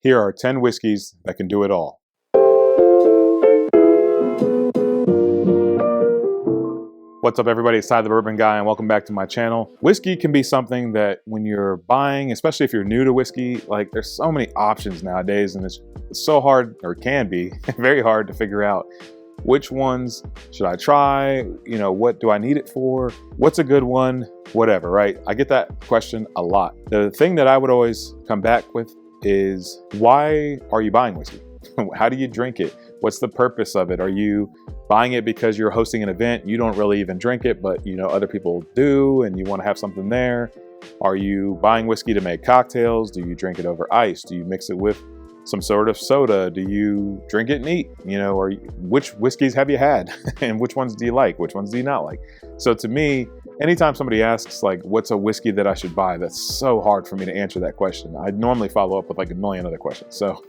Here are 10 whiskeys that can do it all. What's up, everybody? It's Ty the Bourbon Guy, and welcome back to my channel. Whiskey can be something that when you're buying, especially if you're new to whiskey, like there's so many options nowadays, and it's so hard, or can be very hard to figure out which ones should I try? You know, what do I need it for? What's a good one? Whatever, right? I get that question a lot. The thing that I would always come back with is, why are you buying whiskey? How do you drink it? What's the purpose of it? Are you buying it because you're hosting an event? You don't really even drink it, but you know other people do, and you want to have something there. Are you buying whiskey to make cocktails? Do you drink it over ice? Do you mix it with some sort of soda? Do you drink it neat? You know, or which whiskeys have you had? And which ones do you like? Which ones do you not like? So to me, anytime somebody asks like, what's a whiskey that I should buy? That's so hard for me to answer that question. I normally follow up with like a million other questions. So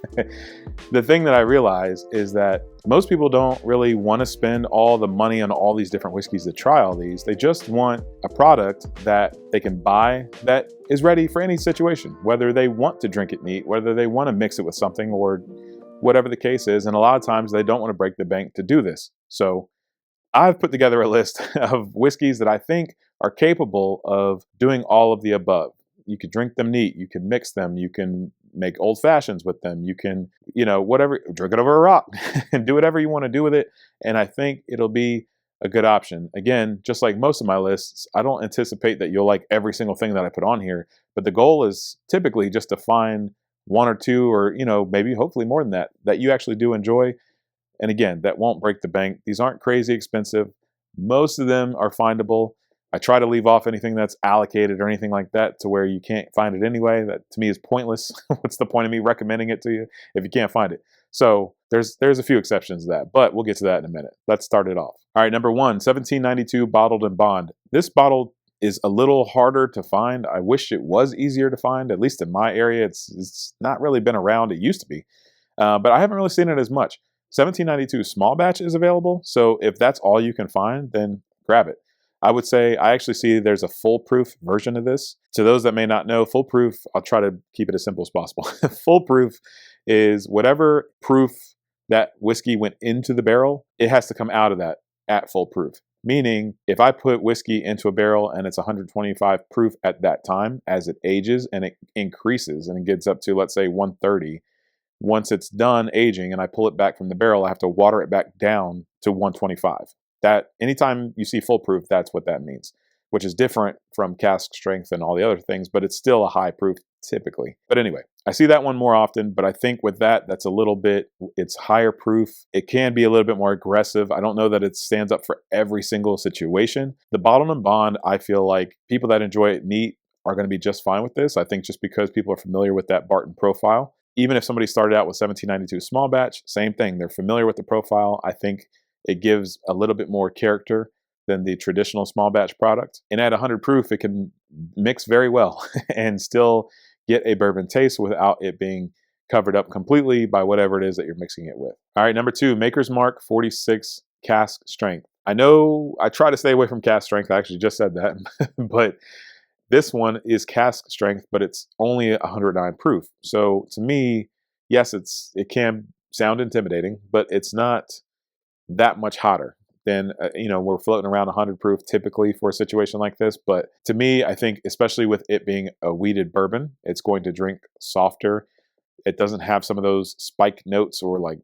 the thing that I realize is that most people don't really want to spend all the money on all these different whiskeys to try all these. They just want a product that they can buy that is ready for any situation, whether they want to drink it neat, whether they want to mix it with something, or whatever the case is. And a lot of times they don't want to break the bank to do this. So I've put together a list of whiskeys that I think are capable of doing all of the above. You could drink them neat, you can mix them, you can make old fashions with them, you can, you know, whatever, drink it over a rock and do whatever you want to do with it. And I think it'll be a good option. Again, just like most of my lists, I don't anticipate that you'll like every single thing that I put on here, but the goal is typically just to find one or two, or, you know, maybe hopefully more than that, that you actually do enjoy. And again, that won't break the bank. These aren't crazy expensive. Most of them are findable. I try to leave off anything that's allocated or anything like that to where you can't find it anyway. That to me is pointless. What's the point of me recommending it to you if you can't find it? So there's a few exceptions to that, but we'll get to that in a minute. Let's start it off. All right, number one, 1792 Bottled in Bond. This bottle is a little harder to find. I wish it was easier to find, at least in my area. It's not really been around. It used to be, but I haven't really seen it as much. 1792 small batch is available, so if that's all you can find, then grab it. I would say I actually see there's a foolproof version of this. To those that may not know, foolproof, I'll try to keep it as simple as possible. Foolproof is whatever proof that whiskey went into the barrel, it has to come out of that at full proof. Meaning, if I put whiskey into a barrel and it's 125 proof at that time, as it ages and it increases and it gets up to, let's say, 130, once it's done aging and I pull it back from the barrel, I have to water it back down to 125. That anytime you see full proof, that's what that means, which is different from cask strength and all the other things, but it's still a high proof typically. But anyway, I see that one more often, but I think with that, that's a little bit, it's higher proof. It can be a little bit more aggressive. I don't know that it stands up for every single situation. The Bottled in Bond, I feel like people that enjoy it neat are going to be just fine with this. I think just because people are familiar with that Barton profile. Even if somebody started out with 1792 small batch, same thing. They're familiar with the profile. I think it gives a little bit more character than the traditional small batch product. And at 100 proof, it can mix very well and still get a bourbon taste without it being covered up completely by whatever it is that you're mixing it with. All right, number two, Maker's Mark 46 cask strength. I know I try to stay away from cask strength. I actually just said that, but this one is cask strength, but it's only 109 proof. So to me, yes, it can sound intimidating, but it's not that much hotter than, you know, we're floating around 100 proof typically for a situation like this. But to me, I think especially with it being a wheated bourbon, it's going to drink softer. It doesn't have some of those spike notes or like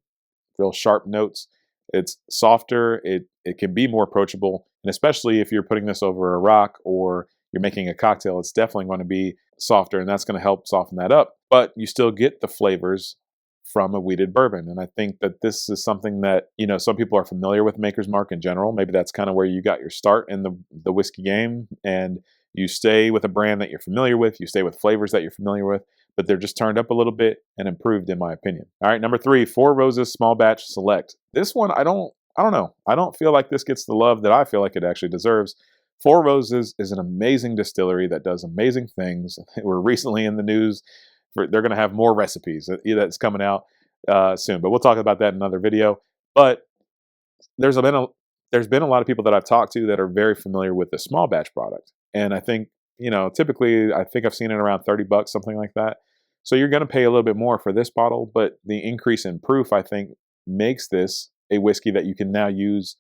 real sharp notes. It's softer. It can be more approachable. And especially if you're putting this over a rock or you're making a cocktail, it's definitely going to be softer, and that's going to help soften that up. But you still get the flavors from a wheated bourbon. And I think that this is something that, you know, some people are familiar with Maker's Mark in general. Maybe that's kind of where you got your start in the whiskey game, and you stay with a brand that you're familiar with, you stay with flavors that you're familiar with, but they're just turned up a little bit and improved in my opinion. All right, number three, Four Roses Small Batch Select. This one, I don't know. I don't feel like this gets the love that I feel like it actually deserves. Four Roses is an amazing distillery that does amazing things. We're recently in the news. They're going to have more recipes that's coming out soon, but we'll talk about that in another video. But there's been a lot of people that I've talked to that are very familiar with the small batch product, and I think, you know, typically I think I've seen it around $30, something like that. So you're going to pay a little bit more for this bottle, but the increase in proof, I think, makes this a whiskey that you can now use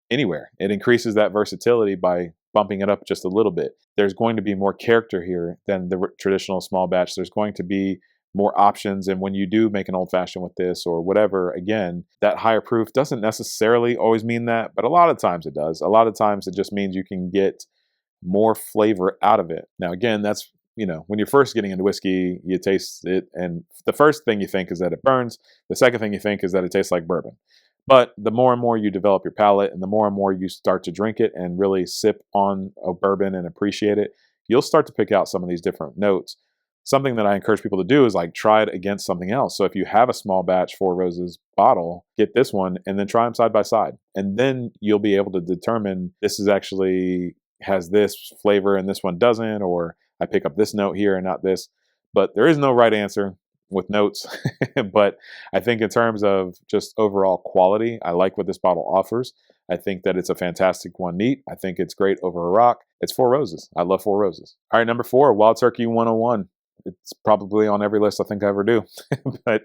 anywhere. It increases that versatility by bumping it up just a little bit. There's going to be more character here than the traditional small batch. There's going to be more options. And when you do make an old fashioned with this or whatever, again, that higher proof doesn't necessarily always mean that, but a lot of times it does. A lot of times it just means you can get more flavor out of it. Now, again, that's, when you're first getting into whiskey, you taste it, and the first thing you think is that it burns. The second thing you think is that it tastes like bourbon. But the more and more you develop your palate and the more and more you start to drink it and really sip on a bourbon and appreciate it, you'll start to pick out some of these different notes. Something that I encourage people to do is like try it against something else. So if you have a small batch Four Roses bottle, get this one and then try them side by side. And then you'll be able to determine this is actually has this flavor and this one doesn't, or I pick up this note here and not this. But there is no right answer with notes. But I think in terms of just overall quality, I like what this bottle offers. I think that it's a fantastic one neat. I think it's great over a rock. It's Four Roses. I love Four Roses. All right, number 4, Wild Turkey 101. It's probably on every list I think I ever do, but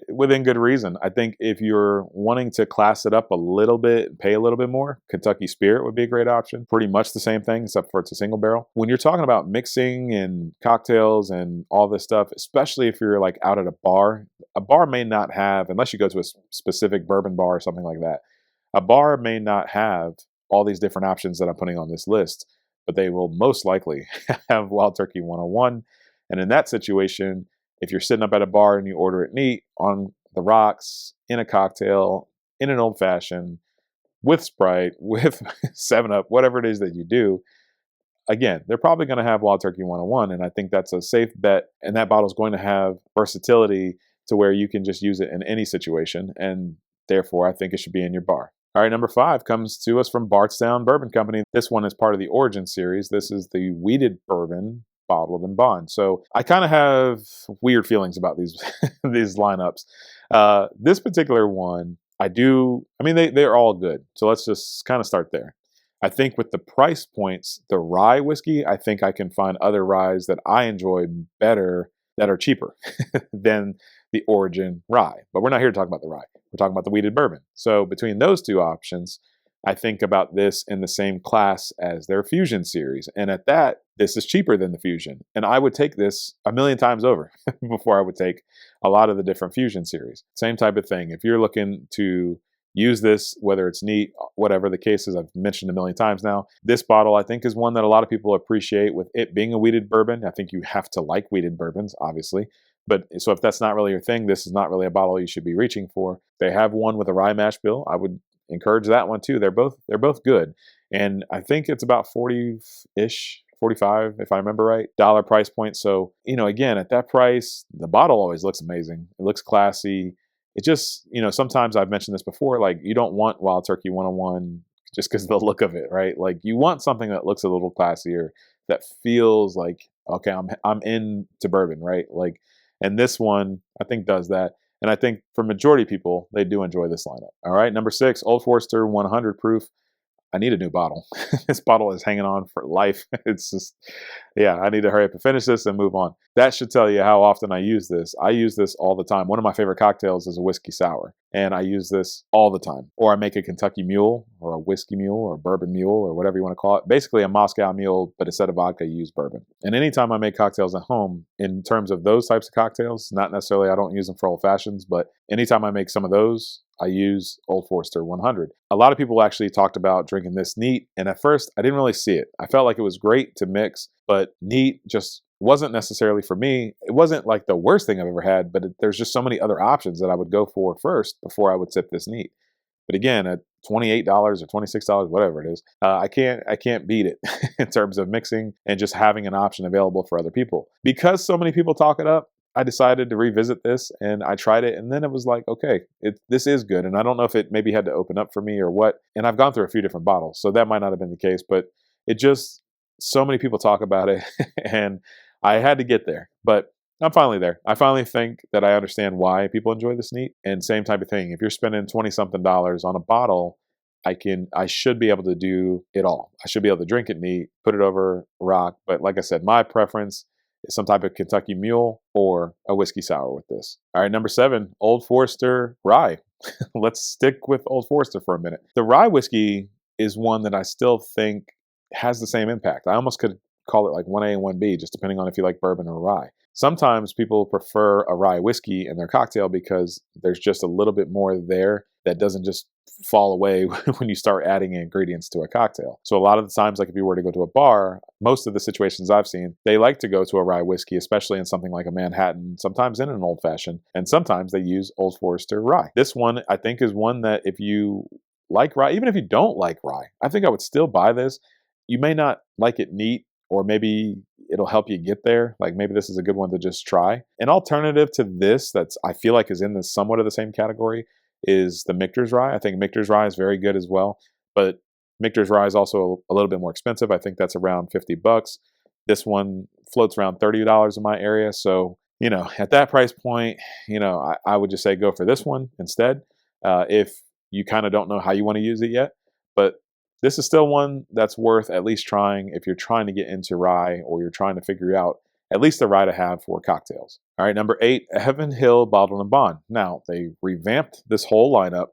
within good reason. I think if you're wanting to class it up a little bit and pay a little bit more, Kentucky Spirit would be a great option. Pretty much the same thing, except for it's a single barrel. When you're talking about mixing and cocktails and all this stuff, especially if you're like out at a bar may not have, unless you go to a specific bourbon bar or something like that, a bar may not have all these different options that I'm putting on this list, but they will most likely have Wild Turkey 101. And in that situation, if you're sitting up at a bar and you order it neat on the rocks, in a cocktail, in an old fashioned, with Sprite, with 7-Up, whatever it is that you do, again, they're probably going to have Wild Turkey 101. And I think that's a safe bet. And that bottle is going to have versatility to where you can just use it in any situation. And therefore, I think it should be in your bar. All right, number 5 comes to us from Bardstown Bourbon Company. This one is part of the Origin series. This is the wheated bourbon bottled in bond. So I kind of have weird feelings about these these lineups. This particular one, they're all good. So let's just kind of start there. I think with the price points, the rye whiskey, I think I can find other ryes that I enjoy better that are cheaper than the Origin rye. But we're not here to talk about the rye. We're talking about the wheated bourbon. So between those two options, I think about this in the same class as their Fusion series. And at that, this is cheaper than the Fusion. And I would take this a million times over before I would take a lot of the different Fusion series. Same type of thing. If you're looking to use this, whether it's neat, whatever the case is, I've mentioned a million times now, this bottle I think is one that a lot of people appreciate with it being a wheated bourbon. I think you have to like wheated bourbons, obviously. But so if that's not really your thing, this is not really a bottle you should be reaching for. They have one with a rye mash bill. I would encourage that one too. They're both good. And I think it's about 40-ish, 45, if I remember right, dollar price point. So, again, at that price, the bottle always looks amazing. It looks classy. It just, sometimes I've mentioned this before, like you don't want Wild Turkey 101 just because of the look of it, right? Like you want something that looks a little classier, that feels like, okay, I'm into bourbon, right? Like, and this one I think does that. And I think for majority of people, they do enjoy this lineup. All right, number 6, Old Forester 100 proof. I need a new bottle. This bottle is hanging on for life. It's just, I need to hurry up and finish this and move on. That should tell you how often I use this. I use this all the time. One of my favorite cocktails is a whiskey sour, and I use this all the time. Or I make a Kentucky Mule or a whiskey mule or bourbon mule or whatever you want to call it. Basically a Moscow Mule, but instead of vodka, you use bourbon. And anytime I make cocktails at home, in terms of those types of cocktails, not necessarily, I don't use them for old fashions, but anytime I make some of those, I use Old Forester 100. A lot of people actually talked about drinking this neat, and at first I didn't really see it. I felt like it was great to mix, but neat just wasn't necessarily for me. It wasn't like the worst thing I've ever had, but there's just so many other options that I would go for first before I would sip this neat. But again, at $28 or $26, whatever it is, I can't beat it in terms of mixing and just having an option available for other people. Because so many people talk it up, I decided to revisit this and I tried it, and then it was like, okay, this is good. And I don't know if it maybe had to open up for me or what. And I've gone through a few different bottles, so that might not have been the case, but it just, so many people talk about it and I had to get there, but I'm finally there. I finally think that I understand why people enjoy this neat. And same type of thing. If you're spending $20-something on a bottle, I should be able to do it all. I should be able to drink it neat, put it over rock. But like I said, my preference some type of Kentucky Mule or a whiskey sour with this. All right, number 7, Old Forester Rye. Let's stick with Old Forester for a minute. The rye whiskey is one that I still think has the same impact. I almost could call it like 1A and 1B, just depending on if you like bourbon or rye. Sometimes people prefer a rye whiskey in their cocktail because there's just a little bit more there that doesn't just fall away when you start adding ingredients to a cocktail. So a lot of the times, like if you were to go to a bar, most of the situations I've seen, they like to go to a rye whiskey, especially in something like a Manhattan, sometimes in an old fashioned, and sometimes they use Old Forester Rye. This one, I think, is one that if you like rye, even if you don't like rye, I think I would still buy this. You may not like it neat, or maybe it'll help you get there. Like maybe this is a good one to just try. An alternative to this that's I feel like is in the somewhat of the same category is the Michter's Rye. I think Michter's Rye is very good as well, but Michter's Rye is also a little bit more expensive. I think that's around $50. This one floats around $30 in my area. So, at that price point, I would just say go for this one instead. If you kind of don't know how you want to use it yet, but this is still one that's worth at least trying if you're trying to get into rye or you're trying to figure out at least a rye to have for cocktails. All right, number 8, Heaven Hill Bottled and Bond. Now, they revamped this whole lineup,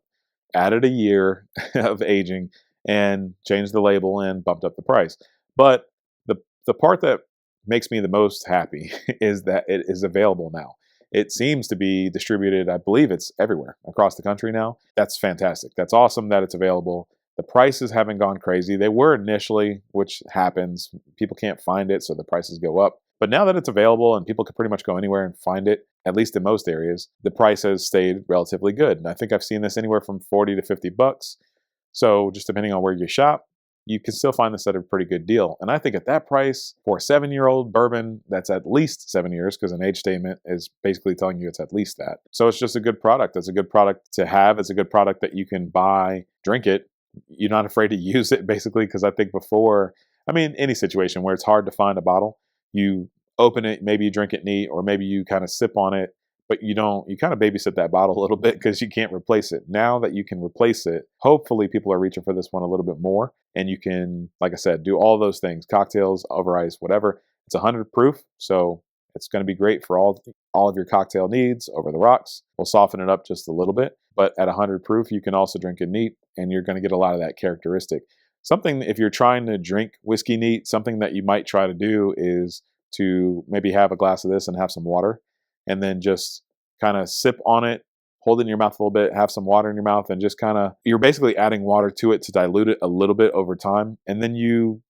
added a year of aging, and changed the label and bumped up the price. But the part that makes me the most happy is that it is available now. It seems to be distributed, I believe it's everywhere across the country now. That's fantastic. That's awesome that it's available. The prices haven't gone crazy. They were initially, which happens. People can't find it, so the prices go up. But now that it's available and people can pretty much go anywhere and find it, at least in most areas, the price has stayed relatively good. And I think I've seen this anywhere from $40 to $50. So just depending on where you shop, you can still find this at a pretty good deal. And I think at that price, for a 7-year-old bourbon, that's at least 7 years, because an age statement is basically telling you it's at least that. So it's just a good product. It's a good product to have. It's a good product that you can buy, drink it. You're not afraid to use it, basically, because I think before, any situation where it's hard to find a bottle, you open it, maybe you drink it neat, or maybe you kind of sip on it, but you kind of babysit that bottle a little bit because you can't replace it. Now that you can replace it, hopefully people are reaching for this one a little bit more, and you can, like I said, do all those things, cocktails, over ice, whatever. It's 100 proof, so it's going to be great for all of your cocktail needs over the rocks. We'll soften it up just a little bit, but at 100 proof, you can also drink it neat, and you're going to get a lot of that characteristic. Something, if you're trying to drink whiskey neat, something that you might try to do is to maybe have a glass of this and have some water, and then just kind of sip on it, hold it in your mouth a little bit, have some water in your mouth, and just you're basically adding water to it to dilute it a little bit over time. And then you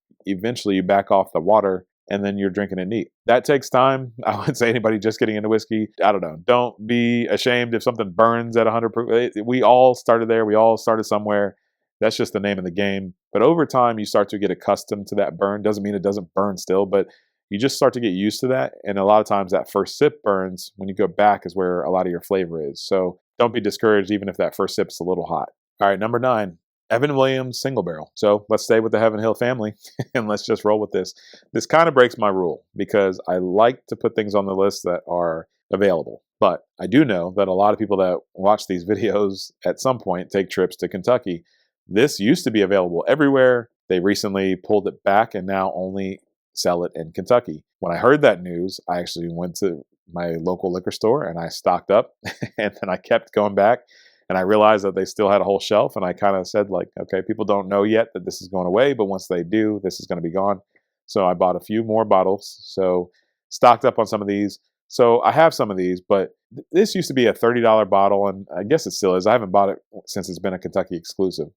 back off the water, and then you're drinking it neat. That takes time. I would say anybody just getting into whiskey, I don't know, don't be ashamed if something burns at 100 proof. We all started there. We all started somewhere. That's just the name of the game. But over time, you start to get accustomed to that burn. Doesn't mean it doesn't burn still, but you just start to get used to that. And a lot of times that first sip burns. When you go back is where a lot of your flavor is. So don't be discouraged even if that first sip's a little hot. All right, number 9, Evan Williams Single Barrel. So let's stay with the Heaven Hill family and let's just roll with this. This kind of breaks my rule because I like to put things on the list that are available. But I do know that a lot of people that watch these videos at some point take trips to Kentucky. This used to be available everywhere. They recently pulled it back and now only sell it in Kentucky. When I heard that news, I actually went to my local liquor store and I stocked up and then I kept going back and I realized that they still had a whole shelf, and I kind of said okay, people don't know yet that this is going away, but once they do, this is going to be gone. So I bought a few more bottles. So stocked up on some of these. So I have some of these, but this used to be a $30 bottle, and I guess it still is. I haven't bought it since it's been a Kentucky exclusive.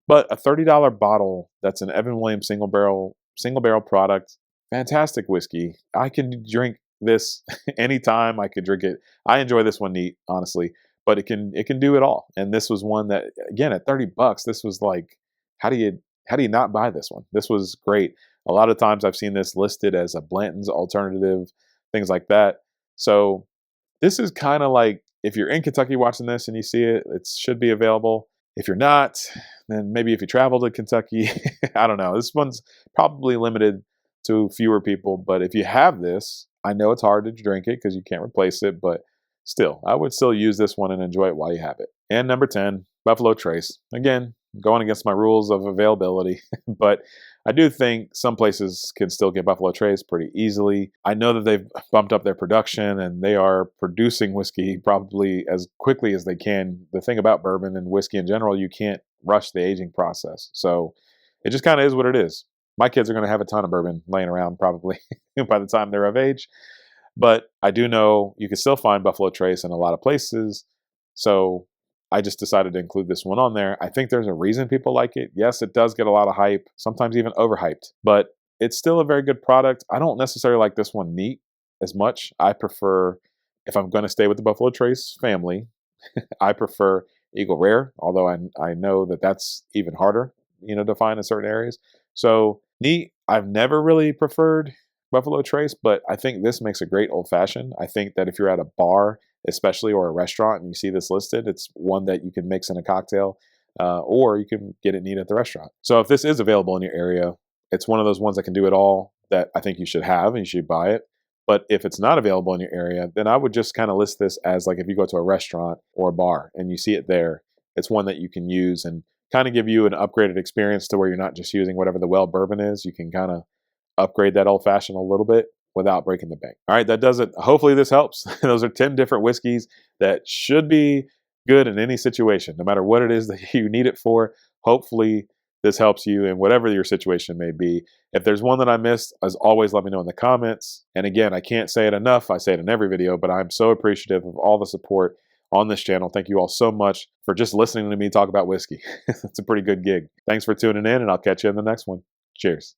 But a $30 bottle that's an Evan Williams single barrel product, fantastic whiskey. I can drink this anytime. I could drink it. I enjoy this one neat, honestly, but it can do it all. And this was one that, again, at $30, this was like, how do you not buy this one? This was great. A lot of times I've seen this listed as a Blanton's alternative, things like that. So this is kind of like, if you're in Kentucky watching this and you see it, it should be available. If you're not, then maybe if you travel to Kentucky, I don't know. This one's probably limited to fewer people, but if you have this, I know it's hard to drink it because you can't replace it, but still, I would still use this one and enjoy it while you have it. And number 10, Buffalo Trace. Again, going against my rules of availability, but I do think some places can still get Buffalo Trace pretty easily. I know that they've bumped up their production and they are producing whiskey probably as quickly as they can. The thing about bourbon and whiskey in general, you can't rush the aging process. So it just kind of is what it is. My kids are going to have a ton of bourbon laying around probably by the time they're of age. But I do know you can still find Buffalo Trace in a lot of places. So I just decided to include this one on there. I think there's a reason people like it. Yes, it does get a lot of hype, sometimes even overhyped, but it's still a very good product. I don't necessarily like this one neat as much. I prefer, if I'm going to stay with the Buffalo Trace family, I prefer Eagle Rare, although I know that that's even harder, to find in certain areas. So neat, I've never really preferred Buffalo Trace, but I think this makes a great old fashioned. I think that if you're at a bar, especially, or a restaurant, and you see this listed, it's one that you can mix in a cocktail, or you can get it neat at the restaurant. So if this is available in your area, it's one of those ones that can do it all that I think you should have and you should buy it. But if it's not available in your area, then I would just kind of list this as like if you go to a restaurant or a bar and you see it there, it's one that you can use and kind of give you an upgraded experience to where you're not just using whatever the well bourbon is. You can kind of upgrade that old fashioned a little bit without breaking the bank. All right, that does it. Hopefully this helps. Those are 10 different whiskeys that should be good in any situation, no matter what it is that you need it for. Hopefully this helps you in whatever your situation may be. If there's one that I missed, as always, let me know in the comments. And again, I can't say it enough. I say it in every video, but I'm so appreciative of all the support on this channel. Thank you all so much for just listening to me talk about whiskey. It's a pretty good gig. Thanks for tuning in, and I'll catch you in the next one. Cheers.